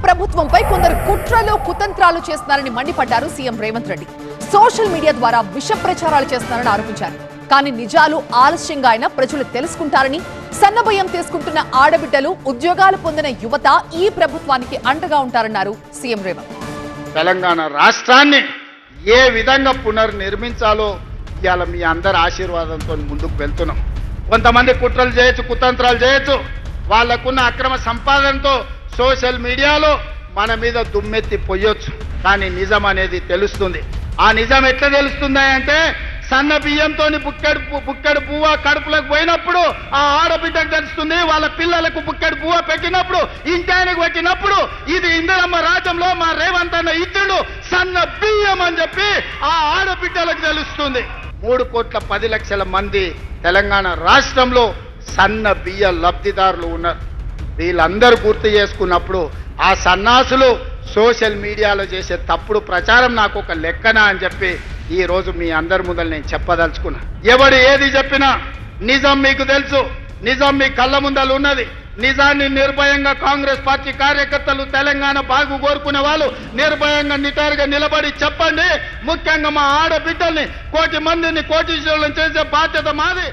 ప్రభుత్వంపై కొందరు కుట్రలు కుతంత్రాలు చేస్తున్నారని మండిపడ్డారు CM Revanth Reddy. Social media ద్వారా విష ప్రచారాలు చేస్తున్నారని ఆరోపించారు. కానీ నిజాలు ఆలస్యంగా అయినా ప్రజలు తెలుసుకుంటారని, సన్నబియ్యం తీసుకుంటున్న ఆడబిడ్డలు, ఉద్యోగాలు పొందిన యువత ఈ ప్రభుత్వానికి అండగా ఉంటారన్నారు సీఎం రేవంత్. తెలంగాణ రాష్ట్రాన్ని ఏ విధంగా పునర్నిర్మించాలో ఇవాళ మీ అందరి ఆశీర్వాదంతో ముందుకు వెళ్తున్నాం. కొంతమంది కుట్రలు చేయొచ్చు, కుతంత్రాలు చేయొచ్చు, వాళ్ళకున్న అక్రమ సంపాదనతో సోషల్ మీడియాలో మన మీద దుమ్మెత్తి పొయ్యొచ్చు. కానీ నిజం అనేది తెలుస్తుంది. ఆ నిజం ఎట్లా తెలుస్తుంది అంటే, సన్న బియ్యంతో బుక్కెడు పువ్వ కడుపులకు పోయినప్పుడు ఆ ఆడబిడ్డకు తెలుస్తుంది. వాళ్ళ పిల్లలకు బుక్కెడు పువ్వ పెట్టినప్పుడు, ఇంటానికి పెట్టినప్పుడు, ఇది ఇందిరమ్మ రాజ్యంలో మా రేవంత్ అన్న ఇచ్చుడు సన్న బియ్యం అని చెప్పి ఆ ఆడబిడ్డలకు తెలుస్తుంది. 3,10,00,000 మంది తెలంగాణ రాష్ట్రంలో సన్న బియ్య లబ్ధిదారులు ఉన్నారు. వీళ్ళందరూ గుర్తు చేసుకున్నప్పుడు ఆ సన్నాసులు సోషల్ మీడియాలో చేసే తప్పుడు ప్రచారం నాకు ఒక లెక్కన అని చెప్పి ఈ రోజు మీ అందరి ముందర నేను చెప్పదలుచుకున్నా. ఎవడు ఏది చెప్పినా నిజం మీకు తెలుసు, నిజం మీ కళ్ళ ముందర ఉన్నది. నిజాన్ని నిర్భయంగా కాంగ్రెస్ పార్టీ కార్యకర్తలు, తెలంగాణ బాగు కోరుకునే వాళ్ళు నిర్భయంగా నిటారుగా నిలబడి చెప్పండి. ముఖ్యంగా మా ఆడబిడ్డల్ని, 1,00,00,000 మందిని కోటీశ్వరులను చేసే బాధ్యత మాది.